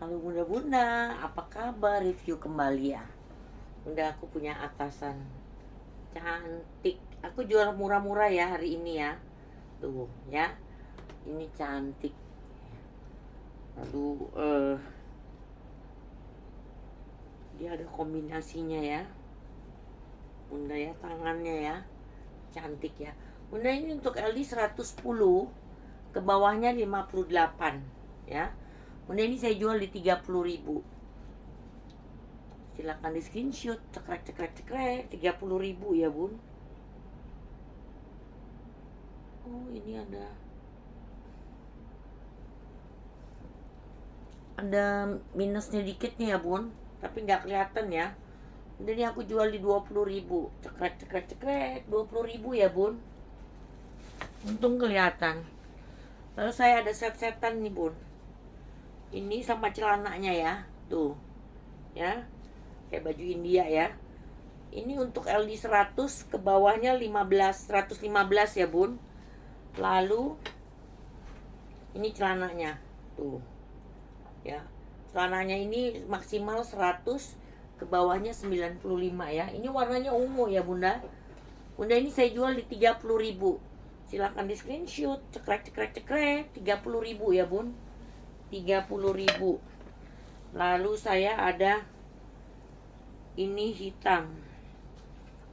Halo bunda-bunda, apa kabar? Review kembali ya. Bunda, aku punya atasan cantik. Aku jual murah-murah ya hari ini ya. Tuh ya, ini cantik. Aduh, dia ada kombinasinya ya. Bunda ya, tangannya ya, cantik ya. Bunda, ini untuk LD 110, ke bawahnya 58 ya. Bunda, ini saya jual di 30.000. Silakan di screenshot. Cekrek cekrek cekrek, 30.000 ya bun. Oh, ini ada minusnya dikit nih ya bun, tapi nggak kelihatan ya. Jadi aku jual di 20.000. Cekrek cekrek cekrek, 20.000 ya bun. Untung kelihatan. Lalu saya ada set-setan nih bun. Ini sama celananya ya. Tuh ya, kayak baju India ya. Ini untuk LD 100, ke bawahnya 115 ya bun. Lalu ini celananya tuh ya. Celananya ini maksimal 100, ke bawahnya 95 ya. Ini warnanya ungu ya bunda. Bunda, ini saya jual di 30.000. Silahkan di screenshot. Cekrek cekrek cekrek, 30.000 ya bun. 30.000. Lalu saya ada ini hitam.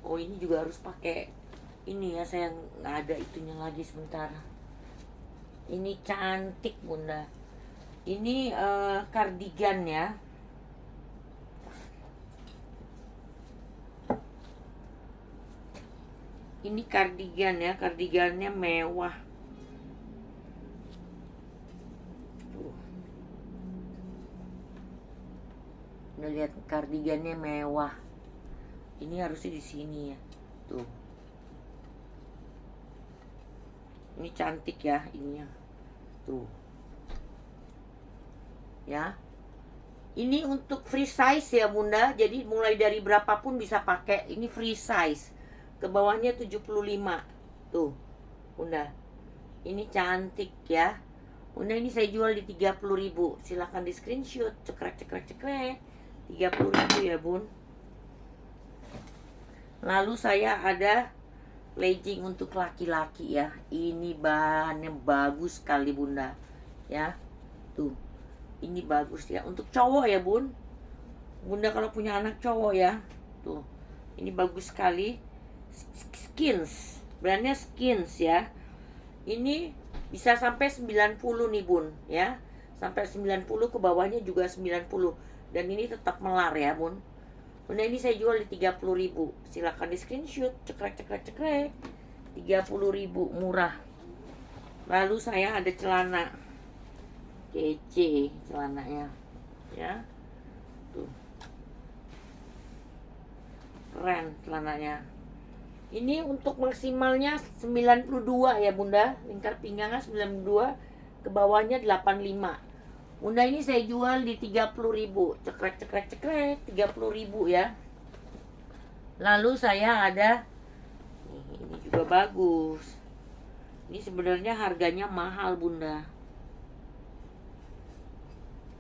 Oh, ini juga harus pakai ini ya, saya nggak ada itunya lagi sebentar. Ini cantik bunda. Ini kardigan ya. Ini kardigan ya, kardigannya mewah. Tuh. Udah lihat, kardigannya mewah. Ini harusnya di sini ya. Tuh. Ini cantik ya ininya. Tuh. Ya. Ini untuk free size ya bunda. Jadi mulai dari berapapun bisa pakai. Ini free size. Ke bawahnya 75. Tuh bunda, ini cantik ya bunda. Ini saya jual di 30.000. Silahkan di screenshot. Cekrek cekrek cekrek, 30.000 ya bun. Lalu saya ada legging untuk laki-laki ya. Ini bahannya bagus sekali bunda ya. Tuh, ini bagus ya. Untuk cowok ya bun. Bunda kalau punya anak cowok ya. Tuh, ini bagus sekali. Skins, brandnya Skins ya. Ini bisa sampai 90 nih bun ya. Sampai 90, ke bawahnya juga 90. Dan ini tetap melar ya bun. Bunda, ini saya jual di 30.000. Silahkan di screenshot. Cekrek cekrek cekrek, 30.000, murah. Lalu saya ada celana kece, celananya ya. Tuh, keren celananya. Ini untuk maksimalnya 92 ya bunda. Lingkar pinggangnya 92, ke bawahnya 85. Bunda, ini saya jual di 30.000. Cekrek cekrek cekrek, 30.000 ya. Lalu saya ada ini juga bagus. Ini sebenarnya harganya mahal bunda.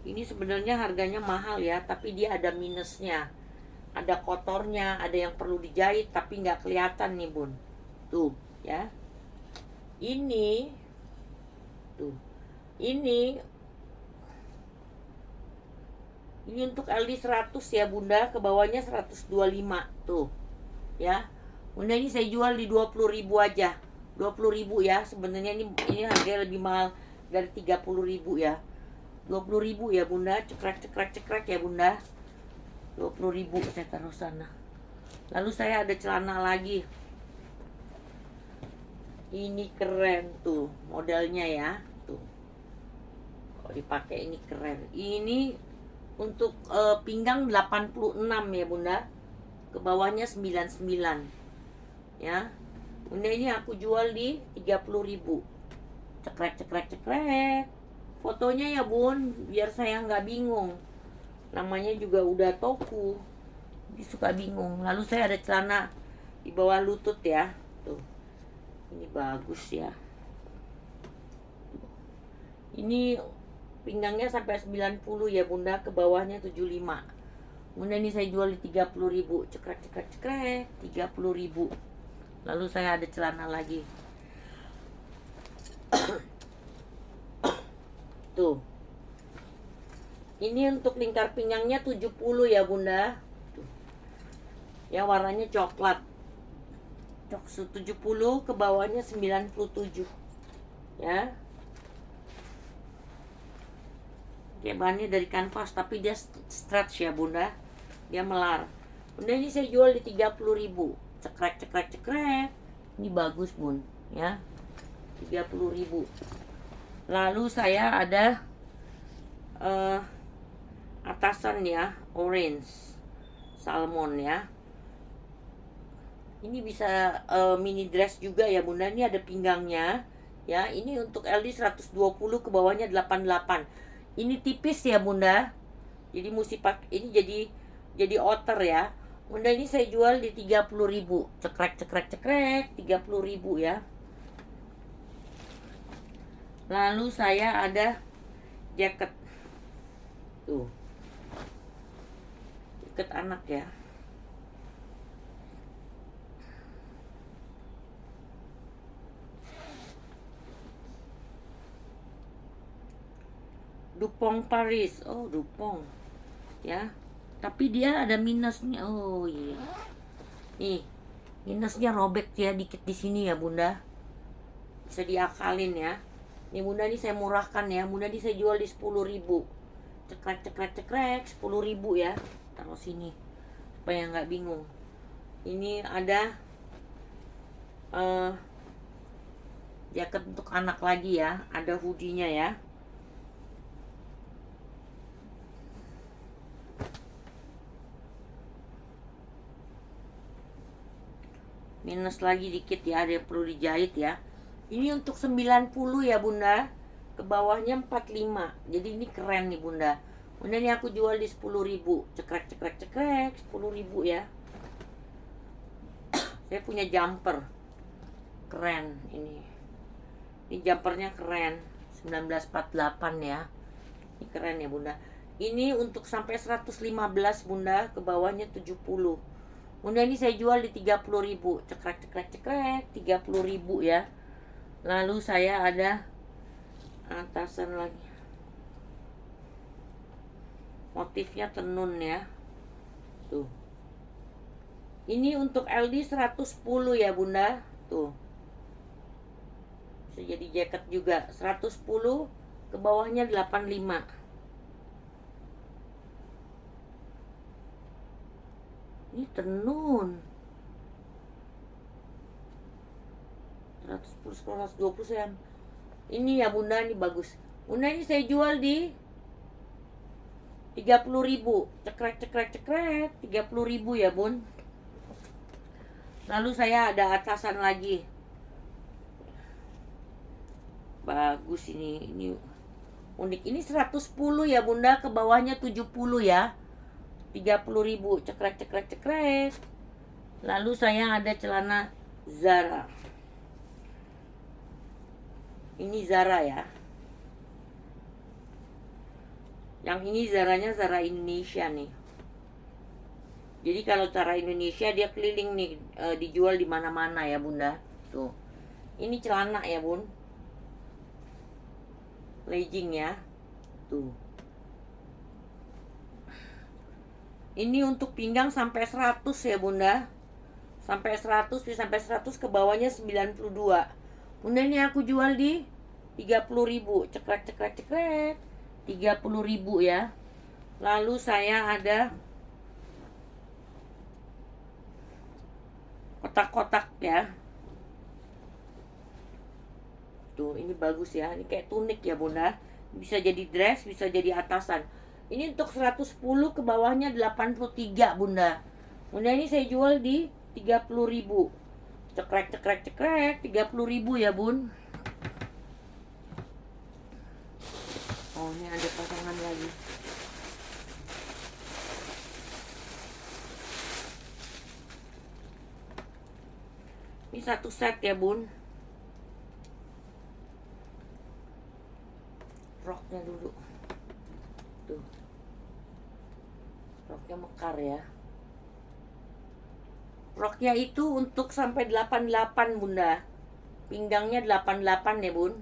Ini sebenarnya harganya mahal ya, tapi dia ada minusnya. Ada kotornya, ada yang perlu dijahit tapi nggak kelihatan nih bun. Tuh ya. Ini tuh. Ini untuk LD 100 ya bunda, ke bawahnya 125 tuh. Ya. Bunda, ini saya jual di 20.000 aja. 20.000 ya. Sebenarnya ini harganya lebih mahal dari 30.000 ya. 20.000 ya bunda. Cekrek cekrek cekrek ya bunda. 20.000 saya taruh sana. Lalu saya ada celana lagi. Ini keren tuh modelnya ya. Tuh, kalau dipakai ini keren. Ini untuk pinggang 86 ya bunda. Ke bawahnya 99 ya. Bunda, ini aku jual di 30.000. Cekrek cekrek cekrek. Fotonya ya bun, biar saya nggak bingung. Namanya juga udah Toku, jadi suka bingung. Lalu saya ada celana di bawah lutut ya. Tuh, ini bagus ya. Ini pinggangnya sampai 90 ya bunda, ke bawahnya 75. Bunda ini saya jual di 30.000, cekrek cekrek cekrek, 30.000. Lalu saya ada celana lagi. Tuh. Ini untuk lingkar pinggangnya 70 ya bunda. Tuh. Ya warnanya coklat. 70 ke bawahnya 97. Ya. Dia bahannya dari kanvas tapi dia stretch ya bunda. Dia melar. Bunda ini saya jual di 30.000. Cekrek cekrek cekrek. Ini bagus bun, ya. 30.000. Lalu saya ada atasan ya, orange salmon ya. Ini bisa mini dress juga ya bunda. Ini ada pinggangnya ya. Ini untuk LD 120, ke bawahnya 88. Ini tipis ya bunda, jadi mesti pakai ini, jadi outer ya bunda. Ini saya jual di 30.000, cekrek cekrek cekrek, 30.000 ya. Lalu saya ada jaket, tuh, jaket anak ya. Dupont Paris. Oh, Dupont. Ya. Tapi dia ada minusnya. Oh iya. Nih. Minusnya robek ya dikit di sini ya, Bunda. Bisa diakalin ya. Nih, Bunda, ini saya murahkan ya. Bunda, ini saya jual di 10.000. Cekrek cekrek cekrek, 10.000 ya. Taruh sini supaya nggak bingung. Ini ada jaket untuk anak lagi ya. Ada hoodie-nya ya. Minus lagi dikit ya, ada yang perlu dijahit ya. Ini untuk 90 ya bunda, ke bawahnya 45. Jadi ini keren nih bunda. Bunda, ini aku jual di 10.000. Cekrek cekrek cekrek, 10.000 ya. Saya punya jumper keren ini. Ini jumpernya keren, 1948 ya. Ini keren ya bunda. Ini untuk sampai 115 bunda, ke bawahnya 70. Bunda, ini saya jual di 30.000. Cekrek cekrek cekrek, 30.000 ya. Lalu saya ada atasan lagi. Motifnya tenun ya. Tuh. Ini untuk LD 110 ya bunda. Tuh. Bisa jadi jaket juga. 110, ke bawahnya 85. Ini tenun 110, 120 sayang. Ini ya bunda, ini bagus. Bunda, ini saya jual di 30.000. Cekrek cekrek cekrek, 30.000 ya bun. Lalu saya ada atasan lagi. Bagus ini unik. Ini 110 ya bunda, ke bawahnya 70 ya. 30.000, cekrek cekrek cekrek. Lalu saya ada celana Zara. Ini Zara ya. Yang ini Zaranya Zara Indonesia nih. Jadi kalau Zara Indonesia dia keliling nih, dijual di mana-mana ya bunda. Tuh. Ini celana ya bun. Legging ya. Tuh. Ini untuk pinggang sampai 100 ya bunda. Sampai 100, sampai 100, ke bawahnya 92. Bunda, ini aku jual di 30.000. Cekrek cekrek cekrek, 30.000 ya. Lalu saya ada kotak-kotak ya. Tuh, ini bagus ya. Ini kayak tunik ya bunda. Bisa jadi dress, bisa jadi atasan. Ini untuk 110, ke bawahnya 83 bunda. Bunda, ini saya jual di 30.000. Cekrek cekrek cekrek, 30.000 ya bun. Oh, ini ada pasangan lagi. Ini satu set ya bun. Roknya dulu. Tuh. Roknya mekar ya. Roknya itu untuk sampai 88 bunda. Pinggangnya 88 ya bun.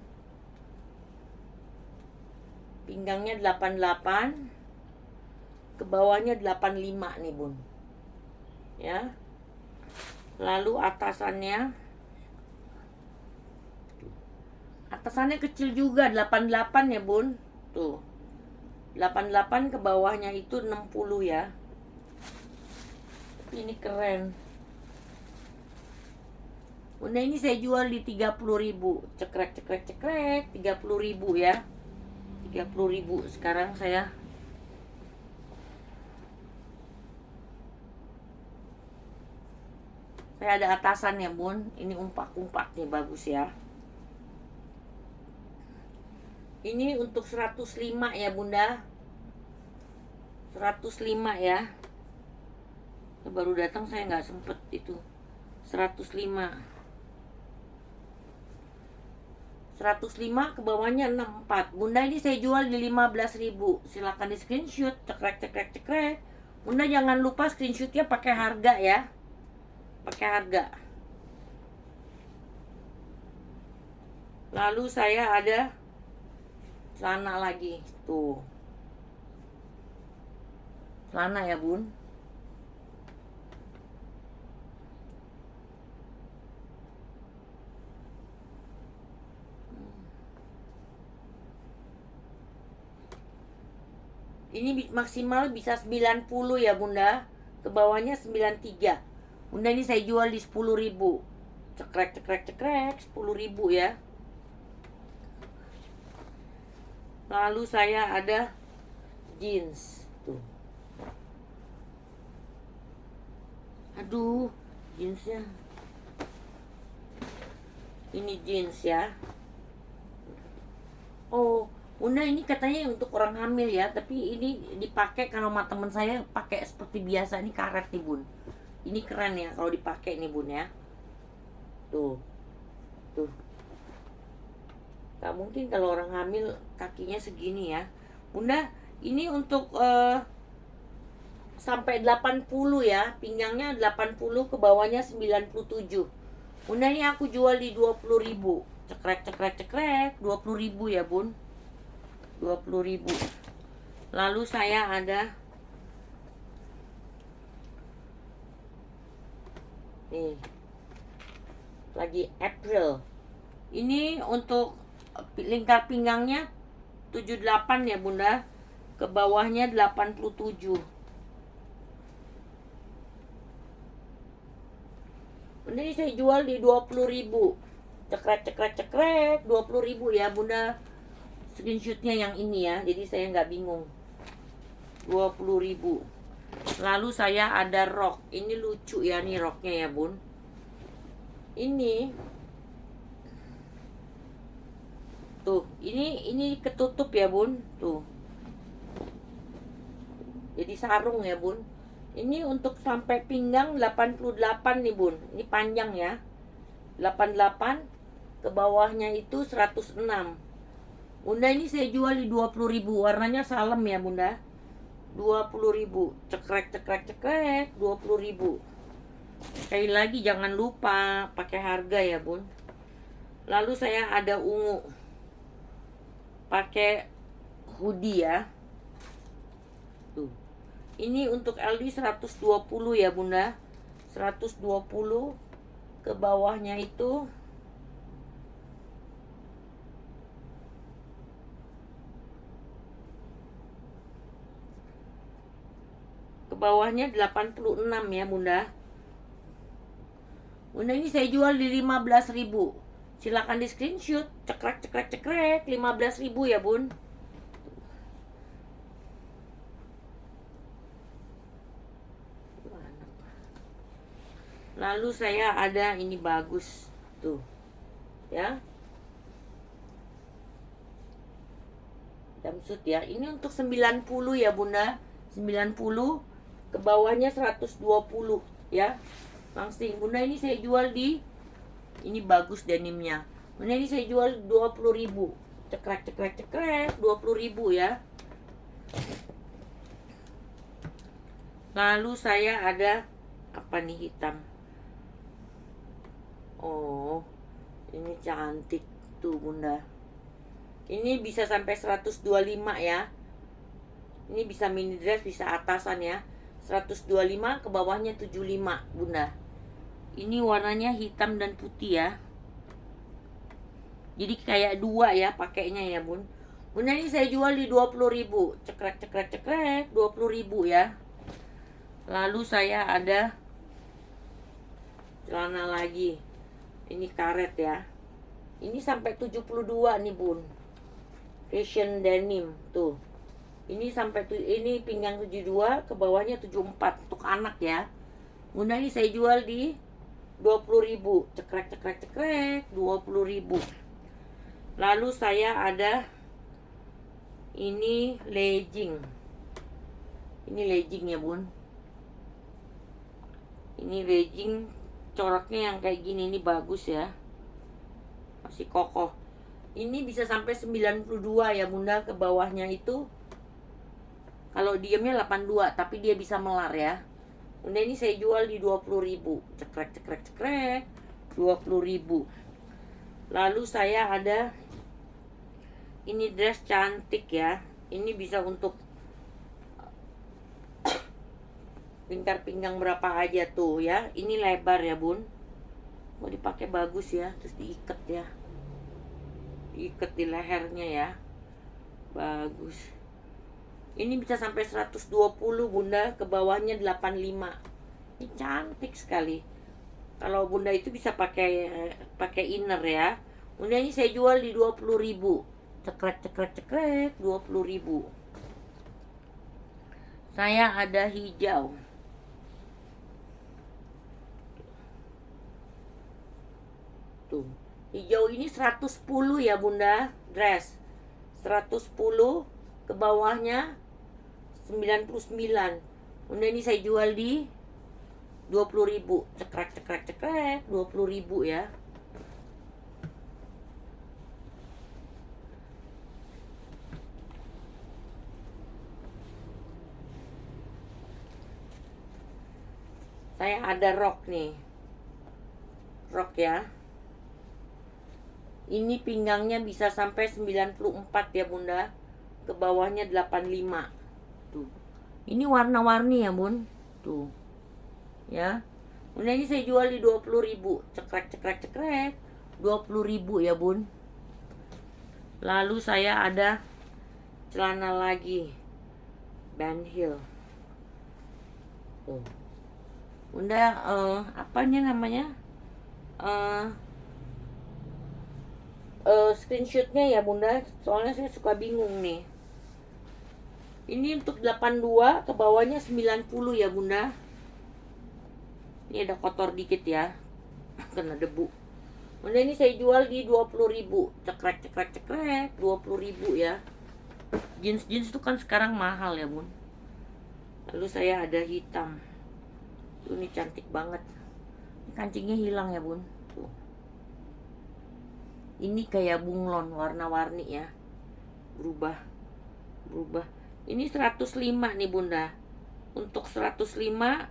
Pinggangnya 88. Ke bawahnya 85 nih bun. Ya. Lalu atasannya kecil juga 88 ya bun. Tuh. 88 ke bawahnya itu 60 ya. Tapi ini keren. Bunda ini saya jual di 30.000. Cekrek 30.000 ya. 30.000 sekarang saya. Saya ada atasan ya bun. Ini umpak-umpak nih, bagus ya. Ini untuk 105 ya bunda. 105 ya. Baru datang saya nggak sempet itu. 105 ke bawahnya 64. Bunda ini saya jual di 15.000. Silakan di screenshot. Cekrek. Bunda jangan lupa screenshotnya pakai harga ya. Pakai harga. Lalu saya ada celana lagi. Tuh. Celana ya bun. Ini maksimal bisa 90 ya bunda. Ke bawahnya 93. Bunda ini saya jual di 10.000. Cekrek 10.000 ya. Lalu saya ada jeans. Tuh. Aduh, jeansnya. Ini jeans ya. Oh, bunda ini katanya untuk orang hamil ya, tapi ini dipakai kalau sama teman saya pakai seperti biasa. Ini karet nih bun. Ini keren ya kalau dipakai nih bun ya. Tuh. Gak mungkin kalau orang hamil kakinya segini ya. Bunda, ini untuk sampai 80 ya. Pinggangnya 80 ke bawahnya 97. Bunda ini aku jual di 20.000. Cekrek 20.000 ya bun. 20.000. Lalu saya ada nih lagi April. Ini untuk lingkar pinggangnya 78 ya bunda. Ke bawahnya 87. Bunda ini saya jual di 20.000. Cekrek 20.000 ya bunda. Screenshotnya yang ini ya, jadi saya nggak bingung. 20.000. Lalu saya ada rok. Ini lucu ya nih roknya ya bun. Ini tuh, ini ketutup ya bun. Tuh. Jadi sarung ya bun. Ini untuk sampai pinggang 88 nih bun. Ini panjang ya. 88 ke bawahnya itu 106. Bunda ini saya jual di 20.000. Warnanya salem ya bunda. 20.000. Cekrek 20.000. Sekali lagi jangan lupa pakai harga ya bun. Lalu saya ada ungu. Pakai hoodie ya. Tuh. Ini untuk LD 120 ya bunda. 120 ke bawahnya itu bawahnya 86 ya bunda. Bunda ini saya jual di 15.000. Silakan di screenshot. Cekrek 15.000 ya bun. Lalu saya ada ini bagus tuh ya, jumpsuit ya. Ini untuk 90 ya bunda. 90 ke bawahnya 120 ya. Langsing. Bunda ini saya jual di, ini bagus denimnya. Bunda ini saya jual 20.000. Cekrek 20.000 ya. Lalu saya ada apa nih, hitam. Oh, ini cantik tuh bunda. Ini bisa sampai 125 ya. Ini bisa mini dress, bisa atasan ya. 125, ke bawahnya 75 bunda. Ini warnanya hitam dan putih ya. Jadi kayak dua ya pakainya ya bun. Bunda, ini saya jual di 20.000. Cekrek cekrek cekrek 20.000 ya. Lalu saya ada celana lagi. Ini karet ya. Ini sampai 72 nih bun. Fashion denim tuh. Ini sampai ini pinggang 72, ke bawahnya 74 untuk anak ya. Bunda, ini saya jual di 20.000. Cekrek cekrek cekrek 20.000. Lalu saya ada ini legging. Ini legging ya bun. Ini legging coraknya yang kayak gini, ini bagus ya. Masih kokoh. Ini bisa sampai 92 ya bunda, ke bawahnya itu. Kalau diamnya 82, tapi dia bisa melar ya. Bunda, ini saya jual di 20.000. Cekrek cekrek cekrek 20.000. Lalu saya ada ini dress cantik ya. Ini bisa untuk lingkar pinggang berapa aja tuh ya. Ini lebar ya bun. Mau dipakai bagus ya. Terus diikat ya. Diikat di lehernya ya. Bagus. Ini bisa sampai 120 bunda, ke bawahnya 85. Ini cantik sekali. Kalau bunda itu bisa pakai inner ya. Bunda, ini saya jual di 20.000. Cekrek cekrek cekrek 20.000. Saya ada hijau. Tuh. Hijau ini 110 ya bunda, dress. 110, ke bawahnya 99. Bunda, ini saya jual di 20.000. Cekrek cekrek cekrek 20.000 ya. Saya ada rok nih. Rok ya. Ini pinggangnya bisa sampai 94 ya bunda. Ke bawahnya 85. Tuh. Ini warna-warni ya bun. Tuh. Ya. Bunda, ini saya jual di 20.000. Cekrek cekrek cekrek 20.000 ya bun. Lalu saya ada celana lagi. Benhill. Tuh. Bunda, apanya namanya? Screenshotnya ya bunda, soalnya saya suka bingung nih. Ini untuk 82, ke bawahnya 90 ya bunda. Ini ada kotor dikit ya. Kena debu. Bunda, ini saya jual di 20.000. Cekrek cekrek cekrek 20.000 ya. Jeans itu kan sekarang mahal ya bun. Lalu saya ada hitam. Ini cantik banget. Ini kancingnya hilang ya bun. Tuh. Ini kayak bunglon, warna-warni ya. Berubah. Ini 105 nih bunda. Untuk 105,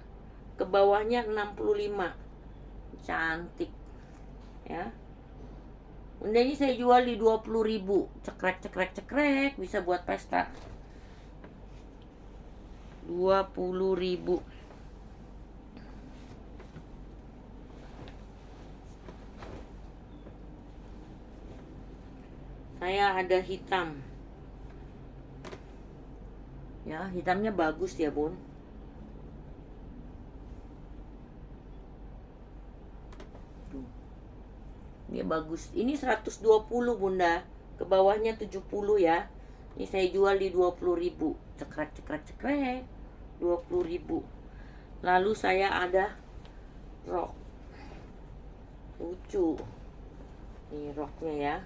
ke bawahnya 65. Cantik ya. Bunda, ini saya jual di 20.000. Cekrek cekrek cekrek, bisa buat pesta. 20.000. Saya ada hitam. Ya, hitamnya bagus ya bun. Ini bagus. Ini 120 bunda. Ke bawahnya 70 ya. Ini saya jual di 20.000. Cekrek cekrek cekrek 20.000. Lalu saya ada rok. Lucu. Ini roknya ya.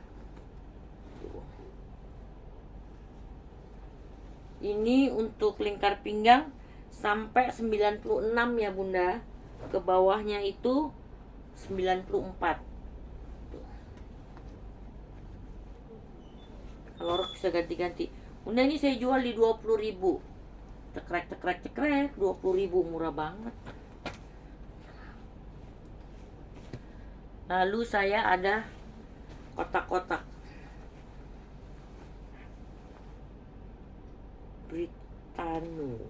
Ini untuk lingkar pinggang sampai 96 ya bunda. Ke bawahnya itu 94. Kalau rok bisa ganti-ganti. Bunda ini saya jual di 20.000. Cekrek cekrek cekrek, 20.000, murah banget. Lalu saya ada kotak-kotak Britano.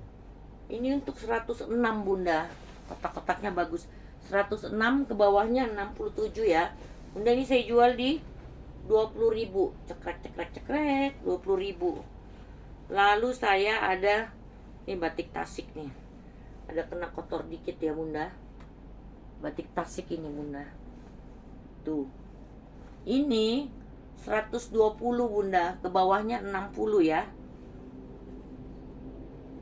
Ini untuk 106 Bunda. Kotak-kotaknya bagus. 106, ke bawahnya 67 ya. Bunda ini saya jual di 20.000. Cekrek cekrek cekrek, 20.000. Lalu saya ada ini batik Tasik nih. Ada kena kotor dikit ya Bunda. Batik Tasik ini Bunda. Tuh. Ini 120 Bunda, ke bawahnya 60 ya.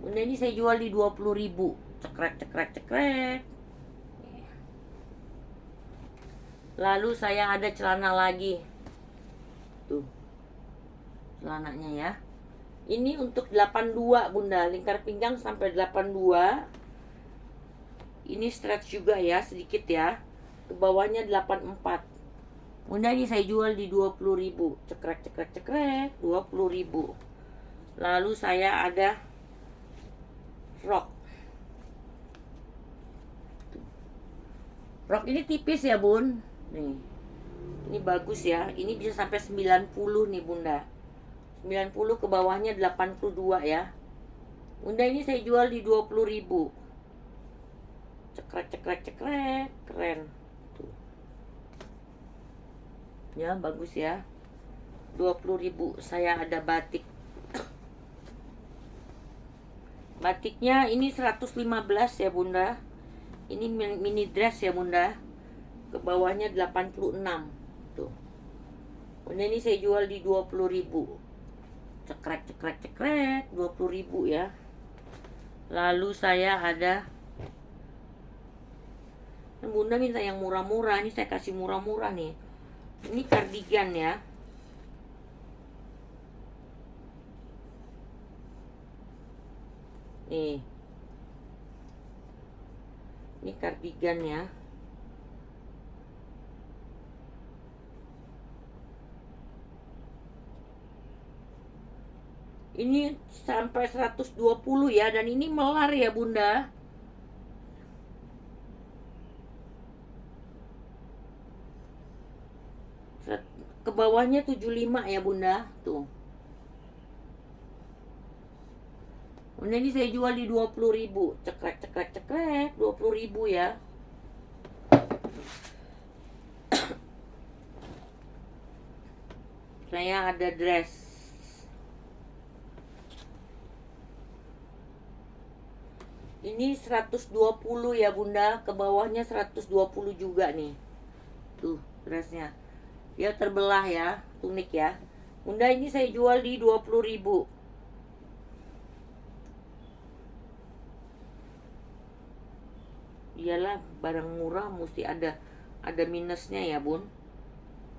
Bunda ini saya jual di 20.000. Cekrek cekrek cekrek. Lalu saya ada celana lagi. Tuh. Celananya ya. Ini untuk 82 Bunda, lingkar pinggang sampai 82. Ini stretch juga ya, sedikit ya. Ke bawahnya 84. Bunda ini saya jual di 20.000. Cekrek cekrek cekrek, 20.000. Lalu saya ada rok. Rok ini tipis ya Bun. Nih. Ini bagus ya. Ini bisa sampai 90 nih Bunda. 90, ke bawahnya 82 ya. Bunda ini saya jual di 20.000. Cekrek cekrek cekrek, keren. Tuh. Ya, bagus ya. 20.000. Saya ada batik. Batiknya ini 115 ya Bunda. Ini mini dress ya Bunda. Ke bawahnya 86. Tuh. Bunda ini saya jual di 20.000. Cekrek cekrek cekrek, 20.000 ya. Lalu saya ada, Bunda minta yang murah-murah, ini saya kasih murah-murah nih. Ini kardigan ya. Nih. Ini kardigan ya. Ini sampai 120 ya, dan ini melar ya Bunda. Ke bawahnya 75 ya Bunda. Tuh. Bunda ini saya jual di 20.000. Cekrek cekrek cekrek, 20.000 ya. Saya ada dress. Ini 120 ya Bunda, ke bawahnya 120 juga nih. Tuh, dressnya. Dia terbelah ya, tunik ya. Bunda ini saya jual di 20.000. Iyalah, barang murah mesti ada minusnya ya Bun.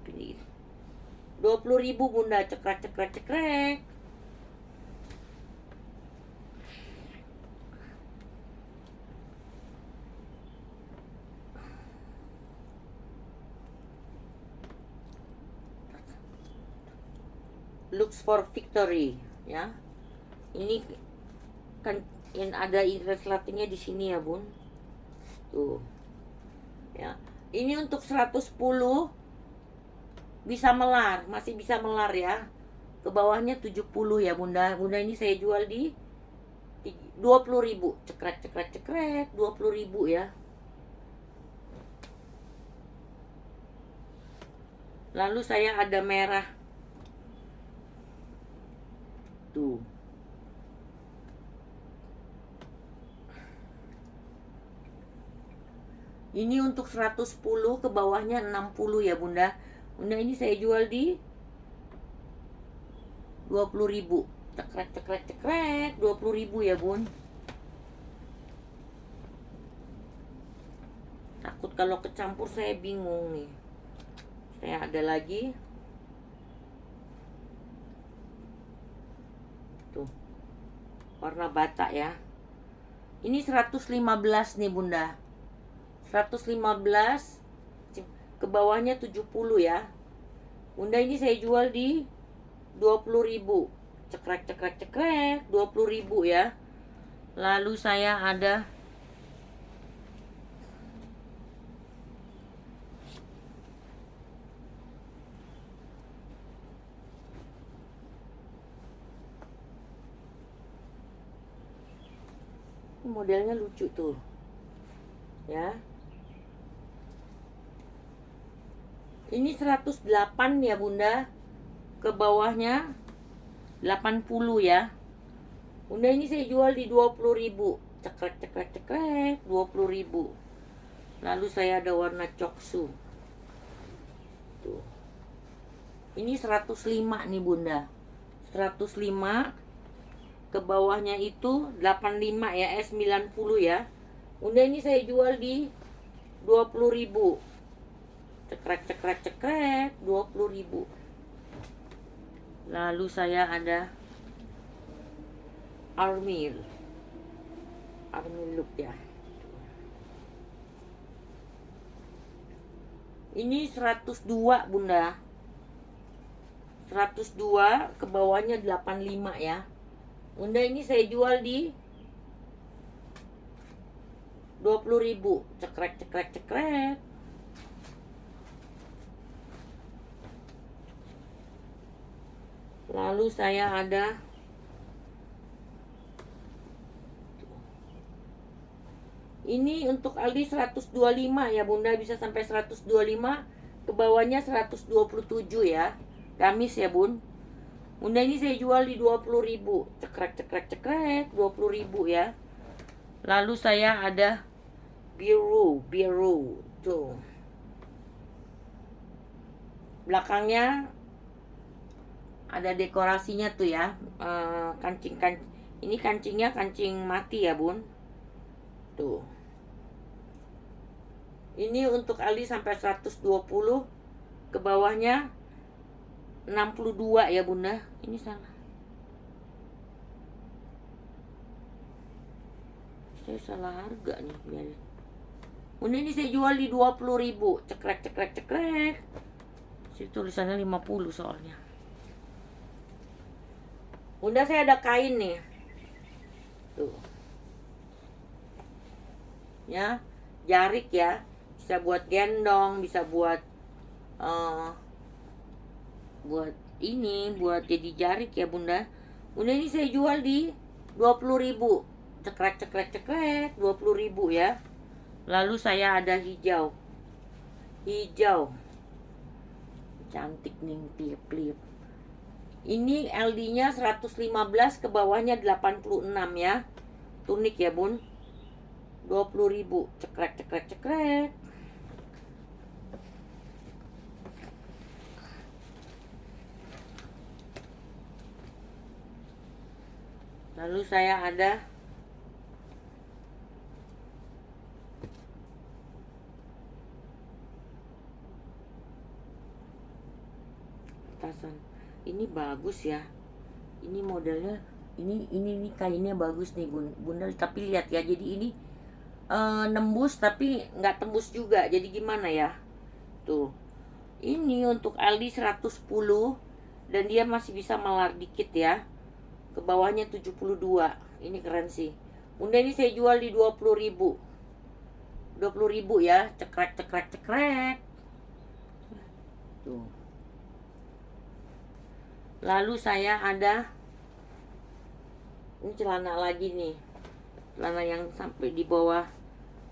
20.000 Bunda, cekrek cekrek cekrek. Looks for victory ya. Ini kan yang ada resletingnya di sini ya Bun. Tuh. Ya. Ini untuk 110 bisa melar, masih bisa melar ya. Ke bawahnya 70 ya Bunda. Bunda ini saya jual di 20.000. Cekrek cekrek cekrek, 20.000 ya. Lalu saya ada merah. Tuh. Ini untuk 110, ke bawahnya 60 ya Bunda. Bunda ini saya jual di 20.000. Cekrek cekrek cekrek, 20.000 ya Bun. Takut kalau kecampur saya bingung nih. Saya ada lagi. Tuh. Warna bata ya. Ini 115 nih Bunda. 115, ke bawahnya 70 ya. Bunda ini saya jual di 20.000. cekrek cekrek cekrek, 20.000 ya. Lalu saya ada modelnya lucu tuh ya. Ini 108 ya bunda, ke bawahnya 80 ya. Bunda ini saya jual di 20.000, cekrek cekrek cekrek, 20.000. Lalu saya ada warna coksu tuh. Ini 105 nih bunda, 105. Ke bawahnya itu 85 ya, S90 ya. Bunda ini saya jual di 20.000, cekrek cekrek cekrek, 20.000. Lalu saya ada army look ya. Ini 102 bunda, 102. Ke bawahnya 85 ya. Bunda ini saya jual di 20.000, cekrek cekrek cekrek. Lalu saya ada ini untuk Aldi 125 ya bunda, bisa sampai 125. Ke bawahnya 127 ya, gamis ya bun. Bunda ini saya jual di 20.000, cekrek cekrek cekrek, 20.000 ya. Lalu saya ada biru tuh. Belakangnya ada dekorasinya tuh ya, kancing. Ini kancingnya kancing mati ya bun. Tuh. Ini untuk Ali sampai 120. Ke bawahnya 62 ya bunda. Ini salah, saya salah harga nih, biarin. Bunda ini saya jual di 20.000, cekrek cekrek cekrek. Sini tulisannya 50 soalnya. Bunda saya ada kain nih tuh ya, jarik ya, bisa buat gendong, bisa buat buat jadi jarik ya bunda. Bunda ini saya jual di 20.000, cekrek cekrek cekrek, 20.000 ya. Lalu saya ada hijau cantik nih, klip. Ini LD nya 115, ke bawahnya 86 ya, tunik ya bun. 20.000, cekrek cekrek cekrek. Lalu saya ada atasan. Ini bagus ya. Ini modelnya, ini kainnya bagus nih bunda. Tapi lihat ya, jadi ini nembus tapi nggak tembus juga. Jadi gimana ya? Tuh. Ini untuk Aldi 110 dan dia masih bisa melar dikit ya. Ke bawahnya 72. Ini keren sih. Bunda ini saya jual di 20.000. 20.000 ya, cekrek cekrek cekrek. Tuh. Lalu saya ada ini celana lagi nih. Celana yang sampai di bawah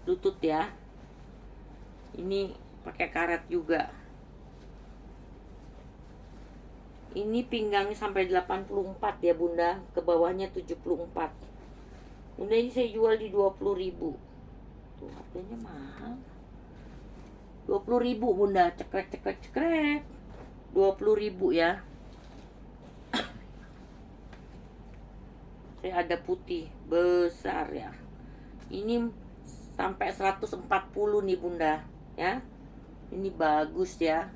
lutut ya. Ini pakai karet juga. Ini pinggangnya sampai 84 ya bunda, ke bawahnya 74. Bunda ini saya jual di 20.000. Tuh harganya mahal. 20.000 bunda, cekrek cekrek cekrek. 20.000 ya. Saya ada putih besar ya. Ini sampai 140 nih bunda ya. Ini bagus ya.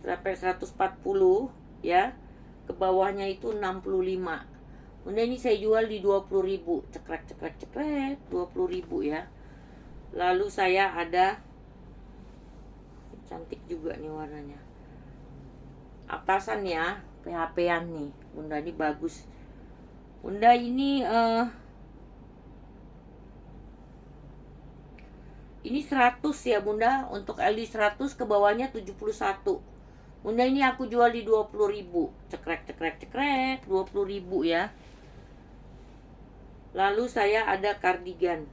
Sampai 140 ya. Ke bawahnya itu 65. Bunda ini saya jual di 20.000, cekrek cekrek cekrek, 20.000 ya. Lalu saya ada cantik juga nih warnanya. Atasan ya, HP-an nih. Bunda ini bagus. Bunda ini 100 ya Bunda. Untuk LD 100 ke bawahnya 71. Bunda ini aku jual di 20.000. Cekrek 20.000 ya. Lalu saya ada kardigan.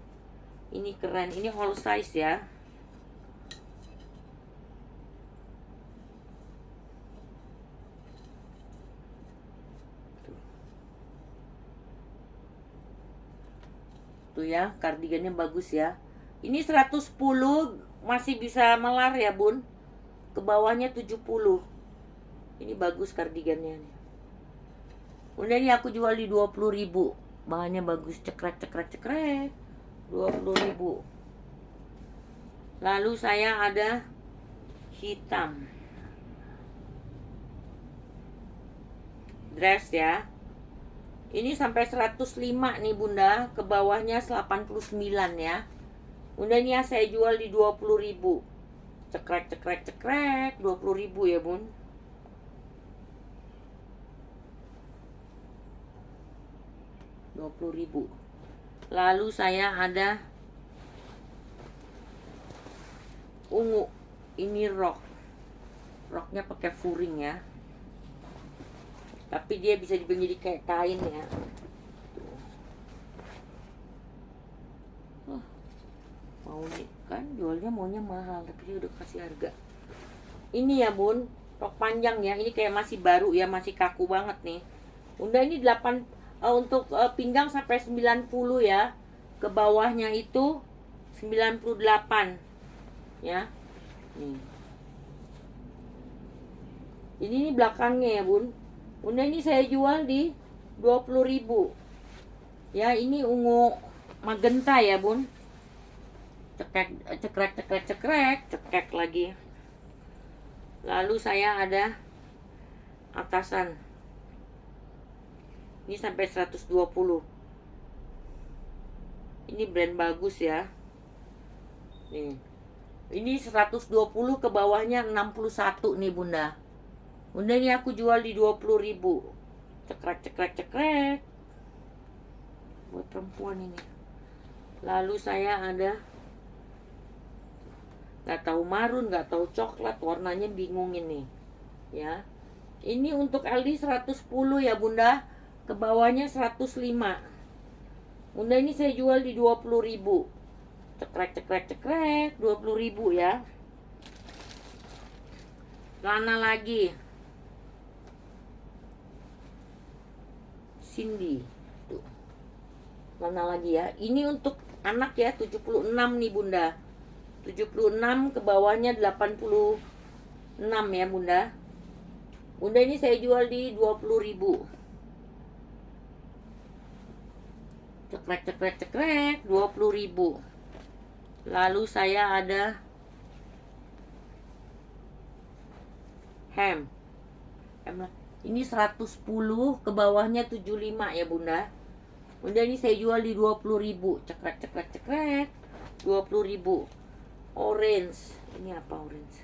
Ini keren, ini all size ya. Tuh ya, kardigannya bagus ya. Ini 110 masih bisa melar ya Bun. Ke bawahnya 70. Ini bagus kardigannya nih. Bunda ini aku jual di 20.000. Bahannya bagus, cekrek 20.000. Lalu saya ada hitam dress ya. Ini sampai 105 nih Bunda. Ke bawahnya 89 ya. Bunda ini ya saya jual di 20.000. Cekrek 20.000 ya Bun. Rp20.000. Lalu saya ada ungu. Ini roknya pakai furing ya, tapi dia bisa jadi kayak kain ya. Mau nih kan jualnya maunya mahal, tapi dia udah kasih harga. Ini ya Bun, rok panjang ya. Ini kayak masih baru ya, masih kaku banget nih. Bunda ini 8 untuk pinggang sampai 90 ya. Ke bawahnya itu 98 ya. Nih. Ini belakangnya ya Bun. Bunda ini saya jual di 20.000. Ya, ini ungu magenta ya Bun. Cekrek lagi. Lalu saya ada atasan. Ini sampai 120. Ini brand bagus ya. Nih. Ini 120 ke bawahnya 61 nih Bunda. Bunda ini aku jual di 20.000. Cekrek. Buat perempuan ini. Lalu saya ada nggak tahu marun, nggak tahu coklat, warnanya bingung ini. Ya. Ini untuk LD 110 ya Bunda. Ke bawahnya 105. Bunda ini saya jual di 20.000. Cekrek 20.000 ya. Lana lagi. Cindy. Tuh. Lana lagi ya. Ini untuk anak ya, 76 nih Bunda. 76 ke bawahnya 86 ya Bunda. Bunda ini saya jual di 20.000. Cekrek 20.000. Lalu saya ada hem. Ini 110 ke bawahnya 75 ya Bunda. Bunda ini saya jual di 20.000. Cekrek 20.000. Orange. Ini apa orange?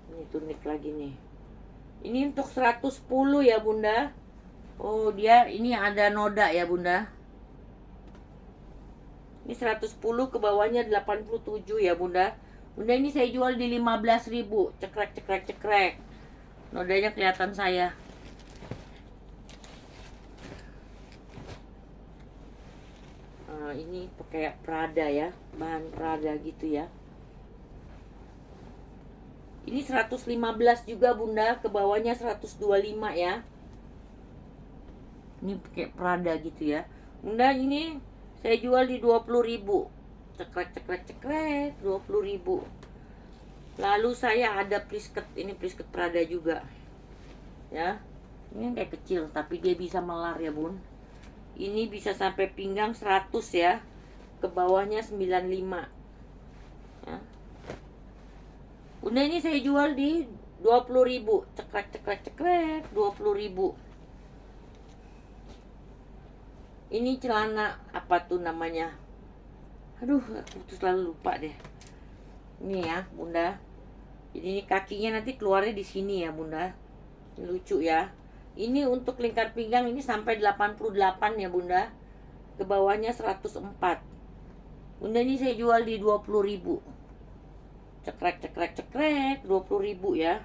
Ini tunik lagi nih. Ini untuk 110 ya Bunda. Oh, dia ini ada noda ya Bunda. Ini 110 ke bawahnya 87 ya Bunda. Bunda ini saya jual di 15.000. Cekrek. Nodanya kelihatan saya. Ini kayak Prada ya, bahan Prada gitu ya. Ini 115 juga Bunda, ke bawahnya 125 ya. Ini pakai Prada gitu ya. Bunda ini saya jual di 20.000. Cekrek 20.000. Lalu saya ada plisket. Ini plisket Prada juga. Ya. Ini kayak kecil tapi dia bisa melar ya Bun. Ini bisa sampai pinggang 100 ya. Ke bawahnya 95. Ya. Bunda ini saya jual di 20.000. Cekrek 20.000. Ini celana apa tuh namanya? Aduh, aku tuh selalu lupa deh. Ini ya, Bunda. Jadi ini kakinya nanti keluarnya di sini ya bunda. Ini lucu ya. Ini untuk lingkar pinggang ini sampai 88 ya bunda. Ke bawahnya 104. Bunda ini saya jual di 20.000. Cekrek cekrek cekrek 20.000 ya.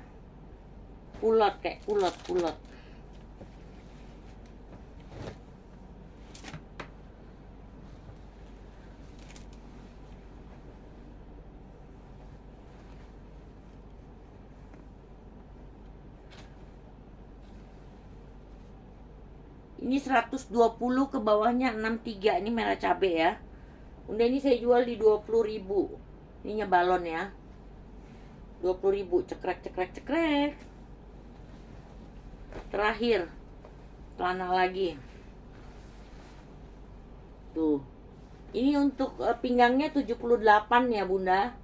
Kulot kayak kulot. Ini 120 ke bawahnya 63. Ini merah cabe ya. Bunda ini saya jual di 20.000. Ininya balon ya. 20.000 cekrek cekrek cekrek. Terakhir celana lagi. Tuh. Ini untuk pinggangnya 78 ya bunda.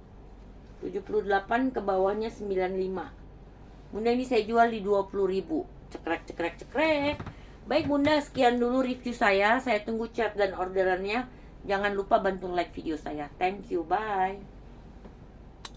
78 ke bawahnya 95. Bunda ini saya jual di 20.000. Cekrek cekrek cekrek. Baik bunda, sekian dulu review saya. Saya tunggu chat dan orderannya. Jangan lupa bantu like video saya. Thank you, bye.